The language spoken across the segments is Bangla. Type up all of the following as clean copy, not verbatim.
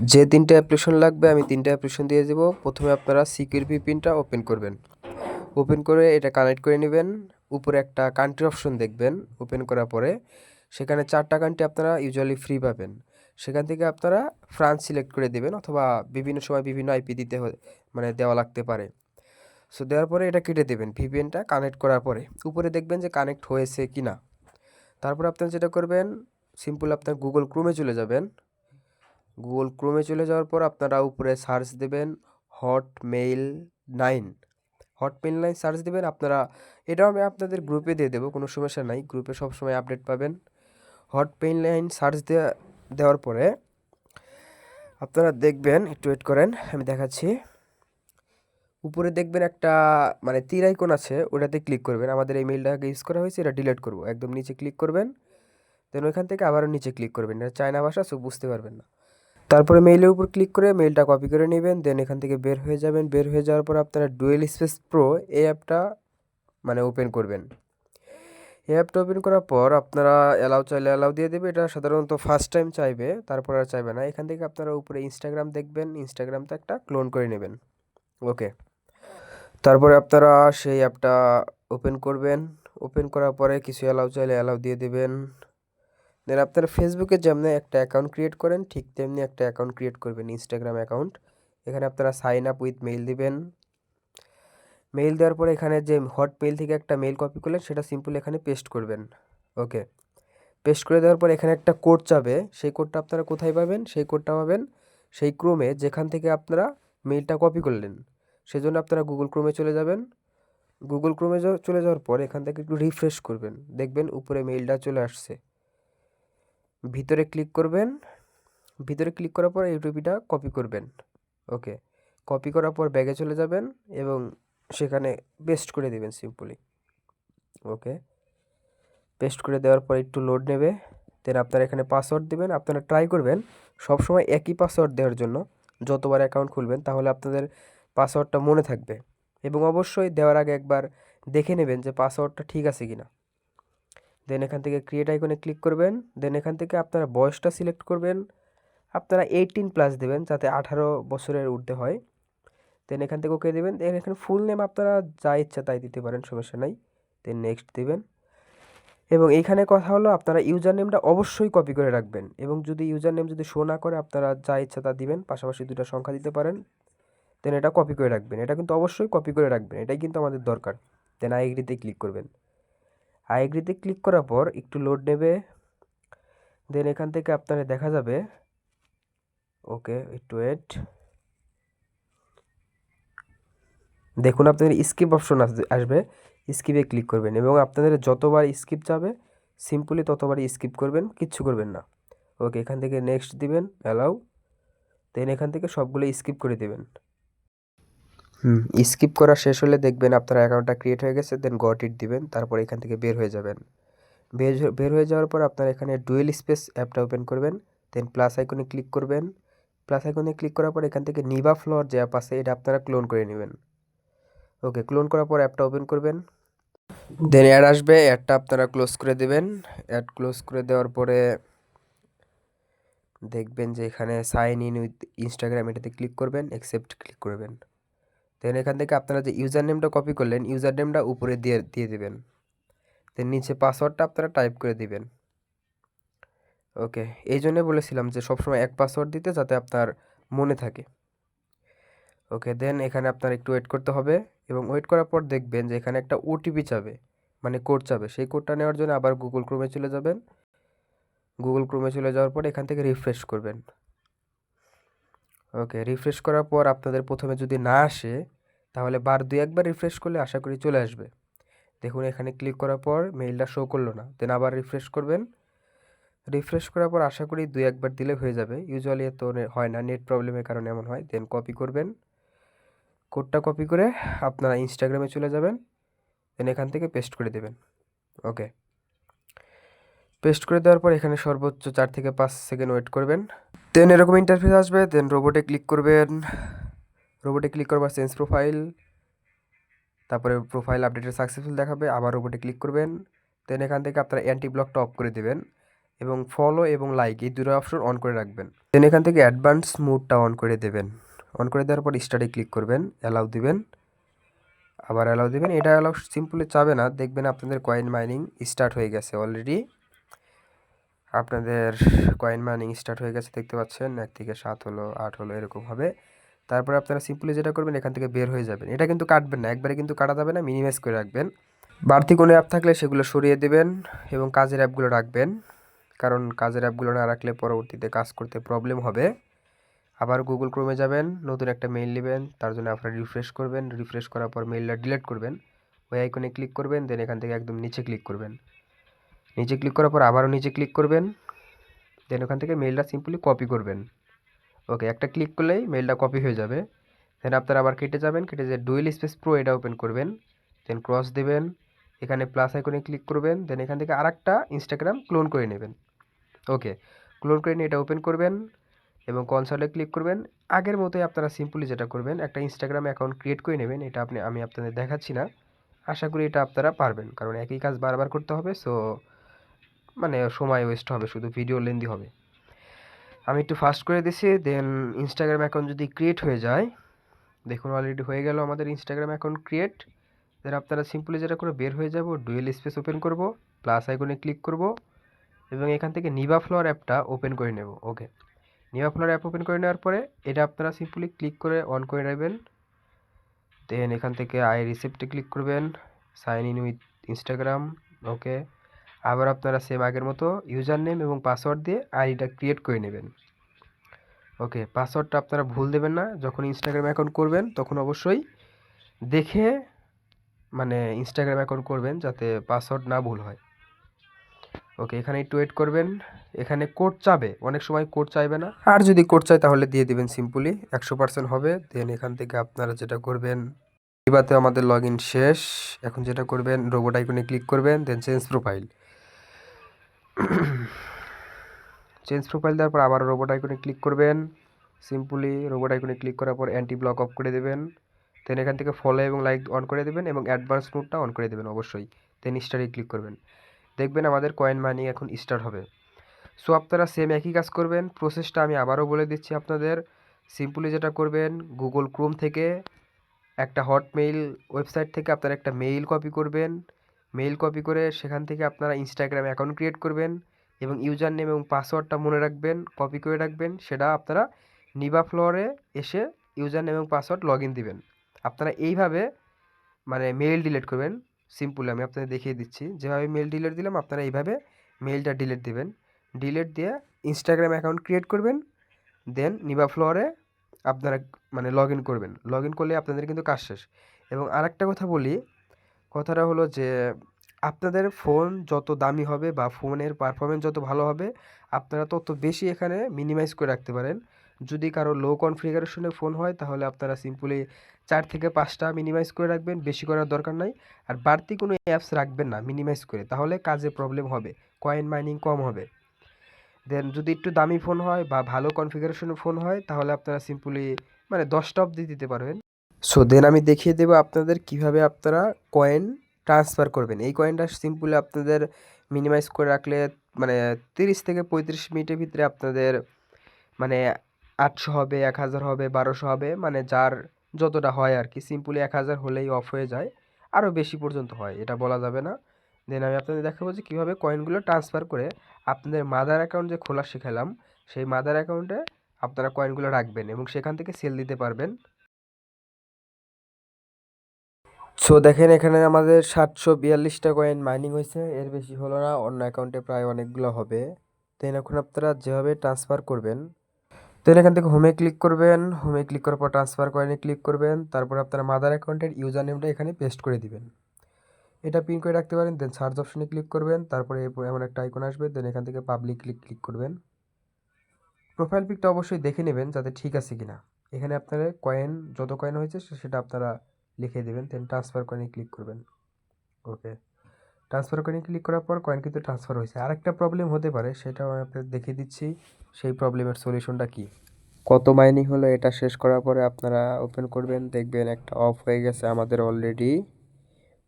যে ৩টা অ্যাপ্লিকেশন লাগবে আমি ৩টা অ্যাপ্লিকেশন দিয়ে দেবো। প্রথমে আপনারা সিকিউর ভিপিএনটা ওপেন করবেন। ওপেন করে এটা কানেক্ট করে নেবেন। উপরে একটা কান্ট্রি অপশন দেখবেন ওপেন করার পরে, সেখানে 4টা কান্ট্রি আপনারা ইউজুয়ালি ফ্রি পাবেন। সেখান থেকে আপনারা ফ্রান্স সিলেক্ট করে দেবেন, অথবা বিভিন্ন সময় বিভিন্ন আইপি দিতে মানে দেওয়া লাগতে পারে। সো দেওয়ার পরে এটা কেটে দেবেন ভিপিএনটা কানেক্ট করার পরে। উপরে দেখবেন যে কানেক্ট হয়েছে কি না। তারপর আপনারা যেটা করবেন, সিম্পল আপনার গুগল ক্রোমে চলে যাবেন। গুগল ক্রোমে চলে যাওয়ার পর আপনারা উপরে সার্চ দেবেন হটমেইল 9। হটমেইল 9 সার্চ দেবেন আপনারা। এটাও আমি আপনাদের গ্রুপে দিয়ে দেবো, কোনো সমস্যা নাই, গ্রুপে সবসময় আপডেট পাবেন। হটমেইল 9 সার্চ দেওয়ার পরে আপনারা দেখবেন, একটু ওয়েট করেন আমি দেখাচ্ছি। উপরে দেখবেন একটা মানে তীর আইকন আছে, ওটাতে ক্লিক করবেন। আমাদের এই মেইলটাকে ইউজ করা হয়েছে, এটা ডিলিট করবো। একদম নিচে ক্লিক করবেন, দেন ওইখান থেকে আবারও নিচে ক্লিক করবেন। এটা চায়না ভাষা, সো বুঝতে পারবেন না। তারপরে মেইলের উপর ক্লিক করে মেইলটা কপি করে নেবেন, দেন এখান থেকে বের হয়ে যাবেন। বের হয়ে যাওয়ার পর আপনারা ডুয়েল স্পেস প্রো এই অ্যাপটা মানে ওপেন করবেন। এই অ্যাপটা ওপেন করার পর আপনারা অ্যালাউ চাইলে অ্যালাউ দিয়ে দেবে। এটা সাধারণত ফার্স্ট টাইম চাইবে, তারপর আর চাইবে না। এখান থেকে আপনারা উপরে ইনস্টাগ্রাম দেখবেন, ইনস্টাগ্রামটা একটা ক্লোন করে নেবেন। ওকে, তারপরে আপনারা সেই অ্যাপটা ওপেন করবেন। ওপেন করার পরে কিছু অ্যালাউ চাইলে অ্যালাউ দিয়ে দেবেন। দেন আপনারা ফেসবুকে যেমনি একটা অ্যাকাউন্ট ক্রিয়েট করেন, ঠিক তেমনি একটা অ্যাকাউন্ট ক্রিয়েট করবেন, ইনস্টাগ্রাম অ্যাকাউন্ট। এখানে আপনারা সাইন আপ উইথ মেইল দিবেন। মেইল দেওয়ার পরে এখানে যে হটমেইল থেকে একটা মেইল কপি করলেন, সেটা সিম্পল এখানে পেস্ট করবেন। ওকে, পেস্ট করে দেওয়ার পর এখানে একটা কোড চাবে। সেই কোডটা আপনারা কোথায় পাবেন? সেই কোডটা পাবেন সেই ক্রোমে যেখান থেকে আপনারা মেইলটা কপি করলেন। সেজন্য আপনারা গুগল ক্রোমে চলে যাবেন। গুগল ক্রোমে চলে যাওয়ার পর এখান থেকে একটু রিফ্রেশ করবেন, দেখবেন উপরে মেইলটা চলে আসছে। ভিতরে ক্লিক করবেন। ভিতরে ক্লিক করার পর ইউটিউবটা কপি করবেন। ওকে, কপি করার পর ব্যাগে চলে যাবেন এবং সেখানে পেস্ট করে দেবেন সিম্পলি। ওকে, পেস্ট করে দেওয়ার পর একটু লোড নেবে। দেন আপনারা এখানে পাসওয়ার্ড দেবেন। আপনারা ট্রাই করবেন সবসময় একই পাসওয়ার্ড দেওয়ার জন্য। যতবার অ্যাকাউন্ট খুলবেন তাহলে আপনাদের পাসওয়ার্ডটা মনে থাকবে, এবং অবশ্যই দেওয়ার আগে একবার দেখে নেবেন যে পাসওয়ার্ডটা ঠিক আছে কিনা। দেন এখান থেকে ক্রিয়েট আইকনে ক্লিক করবেন। দেন এখান থেকে আপনারা বয়সটা সিলেক্ট করবেন। আপনারা 18+ দেবেন, যাতে 18 বছরের ঊর্ধ্বে হয়। দেন এখান থেকে ওকে দেবেন। দেন এখানে ফুল নেম আপনারা যা ইচ্ছা তাই দিতে পারেন, সমস্যা নাই। দেন নেক্সট দেবেন। এবং এইখানে কথা হলো আপনারা ইউজার নেমটা অবশ্যই কপি করে রাখবেন, এবং যদি ইউজার নেম যদি শো না করে আপনারা যা ইচ্ছা তা দিবেন, পাশাপাশি দুটো সংখ্যা দিতে পারেন। দেন এটা কপি করে রাখবেন, এটা কিন্তু অবশ্যই কপি করে রাখবেন, এটাই কিন্তু আমাদের দরকার। দেন আই এগ্রিতে ক্লিক করবেন। আই এগ্রিতে ক্লিক করার পর একটু লোড নেবে। দেন এখান থেকে আপনারা দেখা যাবে, ওকে একটু ওয়েট, দেখুন আপনাদের স্কিপ অপশন আসবে। স্কিপে ক্লিক করবেন এবং আপনাদের যতবার স্কিপ যাবে সিম্পলি ততবারই স্কিপ করবেন, কিচ্ছু করবেন না। ওকে, এখান থেকে নেক্সট দিবেন, অ্যালাউ। দেন এখান থেকে সবগুলো স্কিপ করে দেবেন। স্কিপ করা শেষ হলে দেখবেন আপনার অ্যাকাউন্টটা ক্রিয়েট হয়ে গেছে। দেন গট ইট দিবেন, তারপর এখান থেকে বের হয়ে যাবেন। বের হয়ে যাওয়ার পর আপনার এখানে ডুয়েল স্পেস অ্যাপটা ওপেন করবেন। দেন প্লাস আইকনে ক্লিক করবেন। প্লাস আইকনে ক্লিক করার পর এখান থেকে নিভা ফ্লোর যে অ্যাপ আছে এটা আপনারা ক্লোন করে নেবেন। ওকে, ক্লোন করার পর অ্যাপটা ওপেন করবেন। দেন অ্যাড আসবে, অ্যাডটা আপনারা ক্লোজ করে দেবেন। অ্যাড ক্লোজ করে দেওয়ার পরে দেখবেন যে এখানে সাইন ইন উইথ ইনস্টাগ্রাম, এটাতে ক্লিক করবেন, অ্যাকসেপ্ট ক্লিক করবেন। দেন এখান থেকে আপনারা যে ইউজার নেমটা কপি করলেন, ইউজার নেমটা উপরে দিয়ে দেবেন। দেন নিচে পাসওয়ার্ডটা আপনারা টাইপ করে দিবেন। ওকে, এই জন্য বলেছিলাম যে সবসময় এক পাসওয়ার্ড দিতে, যাতে আপনার মনে থাকে। ওকে, দেন এখানে আপনার একটু ওয়েট করতে হবে, এবং ওয়েট করার পর দেখবেন যে এখানে একটা ওটিপি চাবে, মানে কোড চাবে। সেই কোডটা নেওয়ার জন্য আবার গুগল ক্রোমে চলে যাবেন। গুগল ক্রোমে চলে যাওয়ার পর এখান থেকে রিফ্রেশ করবেন। ওকে, রিফ্রেশ করার পর আপনাদের প্রথমে যদি না আসে তাহলে দুই একবার রিফ্রেশ করলে আশা করি চলে আসবে। দেখুন এখানে ক্লিক করার পর মেইলটা শো করলো না। দেন আবার রিফ্রেশ করবেন। রিফ্রেশ করার পর আশা করি দুই একবার দিলে হয়ে যাবে। ইউজুয়ালি এত হয় না, নেট প্রবলেমের কারণে এমন হয়। দেন কপি করবেন, কোডটা কপি করে আপনারা ইনস্টাগ্রামে চলে যাবেন। দেন এখান থেকে পেস্ট করে দেবেন। ওকে, পেস্ট করে দেওয়ার পর এখানে সর্বোচ্চ 4 থেকে 5 সেকেন্ড ওয়েট করবেন। দেন এরকম ইন্টারফেস আসবে। দেন রোবটে ক্লিক করবেন। রোবটে ক্লিক করবার চেঞ্জ প্রোফাইল, তারপরে প্রোফাইল আপডেটের সাকসেসফুল দেখাবে। আবার রোবটে ক্লিক করবেন। দেন এখান থেকে আপনারা অ্যান্টি ব্লকটা অফ করে দেবেন এবং ফলো এবং লাইক এই দুটো অপশন অন করে রাখবেন। দেন এখান থেকে অ্যাডভান্স মোডটা অন করে দেবেন। অন করে দেওয়ার পর স্টার্টে ক্লিক করবেন, অ্যালাউ দিবেন, আবার অ্যালাউ দিবেন। এটা অ্যালাউ সিম্পলি চাবে না, দেখবেন আপনাদের কয়েন মাইনিং স্টার্ট হয়ে গেছে অলরেডি। আপনাদের কয়েন মাইনিং স্টার্ট হয়ে গেছে দেখতে পাচ্ছেন, 1 থেকে 7 হলো, 8 হলো, এরকম হবে। তারপরে আপনারা সিম্পলি যেটা করবেন, এখান থেকে বের হয়ে যাবেন। এটা কিন্তু কাটবেন না, একবারে কিন্তু কাটা যাবে না, মিনিমাইজ করে রাখবেন। বাড়তি কোনো অ্যাপ থাকলে সেগুলো সরিয়ে দেবেন এবং কাজের অ্যাপগুলো রাখবেন, কারণ কাজের অ্যাপগুলো না রাখলে পরবর্তীতে কাজ করতে প্রবলেম হবে। আবার গুগল ক্রোমে যাবেন, নতুন একটা মেইল নেবেন, তার জন্য আপনারা রিফ্রেশ করবেন। রিফ্রেশ করার পর মেইলটা ডিলিট করবেন, ওই আইকনে ক্লিক করবেন, দেন এখান থেকে একদম নিচে ক্লিক করবেন। নিচে ক্লিক করার পর আবারও নিচে ক্লিক করবেন, দেন ওখান থেকে মেইলটা সিম্পলি কপি করবেন। ওকে, একটা ক্লিক করলেই মেইলটা কপি হয়ে যাবে। দেন আপনারা আবার কেটে যাবেন, কেটে যে ডুয়েল স্পেস প্রো এটা ওপেন করবেন, দেন ক্রস দেবেন, এখানে প্লাস আইকনে ক্লিক করবেন, দেন এখান থেকে আরেকটা ইনস্টাগ্রাম ক্লোন করে নেবেন। ওকে, ক্লোন করে নিয়ে এটা ওপেন করবেন এবং কনসোলে ক্লিক করবেন। আগের মতোই আপনারা সিম্পলি যেটা করবেন, একটা ইনস্টাগ্রাম অ্যাকাউন্ট ক্রিয়েট করে নেবেন। এটা আমি আপনাদের দেখাচ্ছি না, আশা করি এটা আপনারা পারবেন, কারণ একই কাজ বারবার করতে হবে, সো মানে সময় ওয়েস্ট হবে, শুধু ভিডিও লেন্দি হবে। আমি একটু ফাস্ট করে দিছি। দেন ইনস্টাগ্রাম অ্যাকাউন্ট যদি ক্রিয়েট হয়ে যায়, দেখুন অলরেডি হয়ে গেল আমাদের ইনস্টাগ্রাম অ্যাকাউন্ট ক্রিয়েট। দেন আপনারা সিম্পলি যেটা করে বের হয়ে যাব, ডুয়েল স্পেস ওপেন করব, প্লাস আইকনে ক্লিক করব এবং এখান থেকে নিভা ফ্লোর অ্যাপটা ওপেন করে নেব। ওকে, নিভা ফ্লোর অ্যাপ ওপেন করে নেওয়ার পরে এটা আপনারা সিম্পলি ক্লিক করে অন করে নেবেন। দেন এখান থেকে আই রিসিপ্টে ক্লিক করবেন, সাইন ইন উইথ ইনস্টাগ্রাম। ওকে, আবার আপনারা সেম আগের মতো ইউজার নেম এবং পাসওয়ার্ড দিয়ে আইডিটা ক্রিয়েট করে নেবেন। ওকে, পাসওয়ার্ডটা আপনারা ভুল দেবেন না, যখন ইনস্টাগ্রাম অ্যাকাউন্ট করবেন তখন অবশ্যই দেখে মানে ইনস্টাগ্রাম অ্যাকাউন্ট করবেন, যাতে পাসওয়ার্ড না ভুল হয়। ওকে, এখানে একটু ওয়েট করবেন। এখানে কোড চাবে, অনেক সময় কোড চাইবে না, আর যদি কোড চাই তাহলে দিয়ে দিবেন, সিম্পলি 100% হবে। দেন এখান থেকে আপনারা যেটা করবেন, এবারে আমাদের লগ ইন শেষ। এখন যেটা করবেন, রোবট আইকনে ক্লিক করবেন, দেন চেঞ্জ প্রোফাইল। চেঞ্জ প্রোফাইল দেওয়ার পর আবার রোবট আইকনে ক্লিক করবেন, সিম্পলি রোবট আইকনে ক্লিক করার পর অ্যান্টি ব্লক অফ করে দেবেন। দেন এখান থেকে ফলো এবং লাইক অন করে দেবেন এবং অ্যাডভান্স মোডটা অন করে দেবেন অবশ্যই। দেন স্টার্টে ক্লিক করবেন, দেখবেন আমাদের কয়েন মাইনিং এখন স্টার্ট হবে। সো আপনারা সেম একই কাজ করবেন। প্রসেসটা আমি আবারও বলে দিচ্ছি আপনাদের। সিম্পলি যেটা করবেন, গুগল ক্রোম থেকে একটা হটমেইল ওয়েবসাইট থেকে আপনারা একটা মেইল কপি করবেন। মেইল কপি করে সেখান থেকে আপনারা ইনস্টাগ্রাম অ্যাকাউন্ট ক্রিয়েট করবেন এবং ইউজার নেম এবং পাসওয়ার্ডটা মনে রাখবেন, কপি করে রাখবেন। সেটা আপনারা নিভা ফ্লোরে এসে ইউজার নেম এবং পাসওয়ার্ড লগ ইন দিবেন। আপনারা এইভাবে মানে মেইল ডিলিট করবেন। সিম্পলি আমি আপনাদের দেখিয়ে দিচ্ছি, যেভাবে মেইল ডিলিট দিলাম আপনারা এইভাবে মেইলটা ডিলিট দিবেন। ডিলিট দিয়ে ইনস্টাগ্রাম অ্যাকাউন্ট ক্রিয়েট করবেন, দেন নিভা ফ্লোরে আপনারা মানে লগ ইন করবেন। লগ ইন করলে আপনাদের কিন্তু কাজ শেষ। এবং আরেকটা কথা বলি, কথাটা হলো যে আপনাদের ফোন যত দামি হবে বা ফোনের পারফরমেন্স যত ভালো হবে, আপনারা তত বেশি এখানে মিনিমাইজ করে রাখতে পারেন। যদি কারো লো কনফিগারেশনের ফোন হয় তাহলে আপনারা সিম্পলি 4 থেকে 5টা মিনিমাইজ করে রাখবেন, বেশি করার দরকার নাই। আর বাড়তি কোনো অ্যাপস রাখবেন না মিনিমাইজ করে, তাহলে কাজে প্রবলেম হবে, কয়েন মাইনিং কম হবে। দেন যদি একটু দামি ফোন হয় বা ভালো কনফিগারেশনের ফোন হয় তাহলে আপনারা সিম্পলি মানে 10টা অবধি দিতে পারবেন। সো দেন আমি দেখিয়ে দেবো আপনাদের কিভাবে আপনারা কয়েন ট্রান্সফার করবেন। এই কয়েনটা সিম্পলি আপনাদের মিনিমাইজ করে রাখলে মানে 30 থেকে 35 মিনিটের ভিতরে আপনাদের মানে 800 হবে, 1000 হবে, 1200 হবে, মানে যার যতটা হয় আর কি। সিম্পলি 1000 হলেই অফ হয়ে যায়, আরও বেশি পর্যন্ত হয়, এটা বলা যাবে না। দেন আমি আপনাদের দেখাবো যে কীভাবে কয়েনগুলো ট্রান্সফার করে আপনাদের মাদার অ্যাকাউন্ট যে খোলা শেখালাম, সেই মাদার অ্যাকাউন্টে আপনারা কয়েনগুলো রাখবেন এবং সেখান থেকে সেল দিতে পারবেন। সো দেখেন এখানে আমাদের 742টা কয়েন মাইনিং হয়েছে, এর বেশি হলো না, অন্য অ্যাকাউন্টে প্রায় অনেকগুলো হবে। দেন এখন আপনারা যেভাবে ট্রান্সফার করবেন, দেন এখান থেকে হোমে ক্লিক করবেন, হোমে ক্লিক করার পর ট্রান্সফার কয়েনে ক্লিক করবেন, তারপর আপনারা মাদার অ্যাকাউন্টের ইউজার নেমটা এখানে পেস্ট করে দিবেন। এটা পিন করে রাখতে পারেন। দেন সার্চ অপশনে ক্লিক করবেন, তারপরে এমন একটা আইকন আসবে, দেন এখান থেকে পাবলিক ক্লিক করবেন। প্রোফাইল পিকটা অবশ্যই দেখে নেবেন যাতে ঠিক আছে কিনা। এখানে আপনারা কয়েন যত কয়েন হয়েছে সেটা আপনারা লিখে দেবেন, দেন ট্রান্সফার কয়েনে ক্লিক করবেন। ওকে, ট্রান্সফার কয়েনে ক্লিক করার পর কয়েন কিন্তু ট্রান্সফার হয়েছে। আরেকটা প্রবলেম হতে পারে, সেটাও আমি আপনাদের দেখিয়ে দিচ্ছি সেই প্রবলেমের সলিউশনটা কি। কত মাইনিং হলো এটা শেষ করার পরে আপনারা ওপেন করবেন, দেখবেন একটা অফ হয়ে গেছে আমাদের অলরেডি।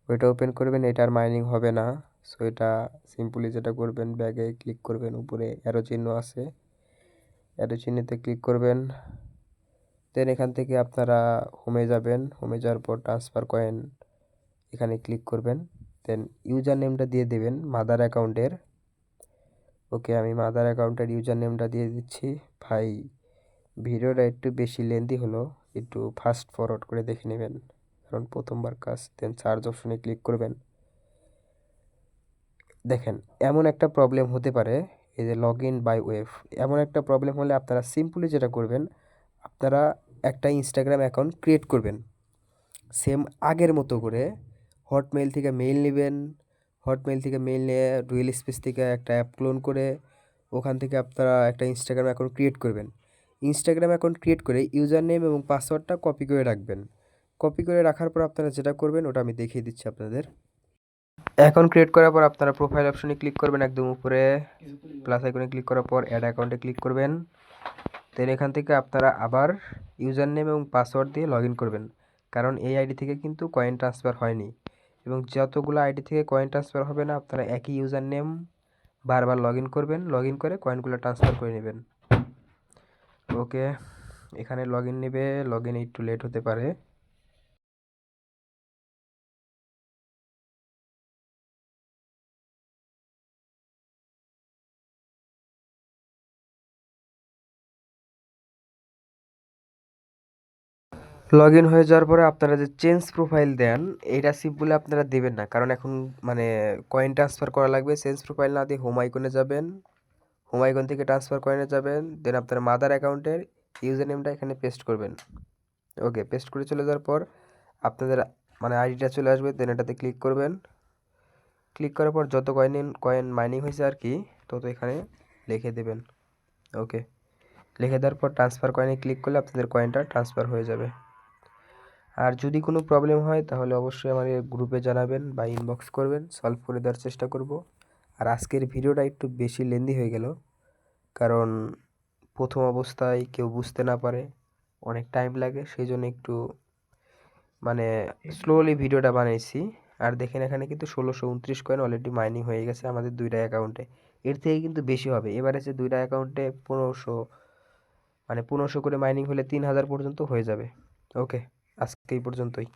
ওইটা ওপেন করবেন, এটার মাইনিং হবে না। সো এটা সিম্পলি যেটা করবেন, ব্যাগে ক্লিক করবেন, উপরে অ্যারো চিহ্ন আছে, অ্যারো চিহ্নেতে ক্লিক করবেন। দেন এখান থেকে আপনারা হোমে যাবেন, হোমে যাওয়ার পর ট্রান্সফার কয়েন এখানে ক্লিক করবেন। দেন ইউজার নেমটা দিয়ে দেবেন মাদার অ্যাকাউন্টের। ওকে, আমি মাদার অ্যাকাউন্টের ইউজার নেমটা দিয়ে দিচ্ছি। ভাই ভিডিওটা একটু বেশি লেন্দি হলো, একটু ফাস্ট ফরওয়ার্ড করে দেখে নেবেন, কারণ প্রথমবার কাজ। দেন সার্চ অপশনে ক্লিক করবেন। দেখেন এমন একটা প্রবলেম হতে পারে, এই যে লগ ইন বাই ওয়েব, এমন একটা প্রবলেম হলে আপনারা সিম্পলি যেটা করবেন, আপনারা একটা ইনস্টাগ্রাম অ্যাকাউন্ট ক্রিয়েট করবেন সেম আগের মতো করে। হটমেইল থেকে মেইল নেবেন, হটমেইল থেকে মেইল নিয়ে ডুয়েল স্পেস থেকে একটা অ্যাপ ক্লোন করে ওখান থেকে আপনারা একটা ইনস্টাগ্রাম অ্যাকাউন্ট ক্রিয়েট করবেন। ইনস্টাগ্রাম অ্যাকাউন্ট ক্রিয়েট করে ইউজার নেম এবং পাসওয়ার্ডটা কপি করে রাখবেন। কপি করে রাখার পর আপনারা যেটা করবেন ওটা আমি দেখিয়ে দিচ্ছি আপনাদের। অ্যাকাউন্ট ক্রিয়েট করার পর আপনারা প্রোফাইল অপশনে ক্লিক করবেন, একদম উপরে প্লাস আইকনে ক্লিক করার পর অ্যাড অ্যাকাউন্টে ক্লিক করবেন। দেন এখান থেকে আপনারা আবার ইউজার নেম এবং পাসওয়ার্ড দিয়ে লগ ইন করবেন, কারণ এই আইডি থেকে কিন্তু কয়েন ট্রান্সফার হয়নি। এবং যতগুলো আইডি থেকে কয়েন ট্রান্সফার হবে না, আপনারা একই ইউজার নেম বারবার লগ ইন করবেন, লগ ইন করে কয়েনগুলো ট্রান্সফার করে নেবেন। ওকে, এখানে লগ ইন নেবে, লগ ইন একটু লেট হতে পারে। লগ ইন হয়ে যাওয়ার পরে আপনারা যে চেঞ্জ প্রোফাইল দেন, এটা সিম্পলি আপনারা দেবেন না, কারণ এখন মানে কয়েন ট্রান্সফার করা লাগবে। চেঞ্জ প্রোফাইল না দিয়ে হোম আইকনে যাবেন, হোম আইকন থেকে ট্রান্সফার কয়েনে যাবেন। দেন আপনার মাদার অ্যাকাউন্টের ইউজার নেমটা এখানে পেস্ট করবেন। ওকে, পেস্ট করে চলে যাওয়ার পর আপনাদের মানে আইডিটা চলে আসবে। দেন এটাতে ক্লিক করবেন। ক্লিক করার পর যত কয়েন মাইনিং হয়েছে আর কি, তত এখানে লিখে দেবেন। ওকে, লিখে দেওয়ার পর ট্রান্সফার কয়েনে ক্লিক করলে আপনাদের কয়েনটা ট্রান্সফার হয়ে যাবে। আর যদি কোনো প্রবলেম হয় তাহলে অবশ্যই আমাদের গ্রুপে জানাবেন বা ইনবক্স করবেন, সলভ করে দেওয়ার চেষ্টা করব। আর আজকের ভিডিওটা একটু বেশি লেন্দি হয়ে গেল, কারণ প্রথম অবস্থায় কেউ বুঝতে না পারে, অনেক টাইম লাগে, সেই জন্য একটু মানে স্লোলি ভিডিওটা বানাইছি। আর দেখেন এখানে কিন্তু 1629 কয়েন অলরেডি মাইনিং হয়ে গেছে আমাদের দুইটা অ্যাকাউন্টে। এর থেকে কিন্তু বেশি হবে, এবারে যে দুইটা অ্যাকাউন্টে 1500 মানে 1500 করে মাইনিং হলে 3000 পর্যন্ত হয়ে যাবে। ওকে, আজকে এই পর্যন্তই।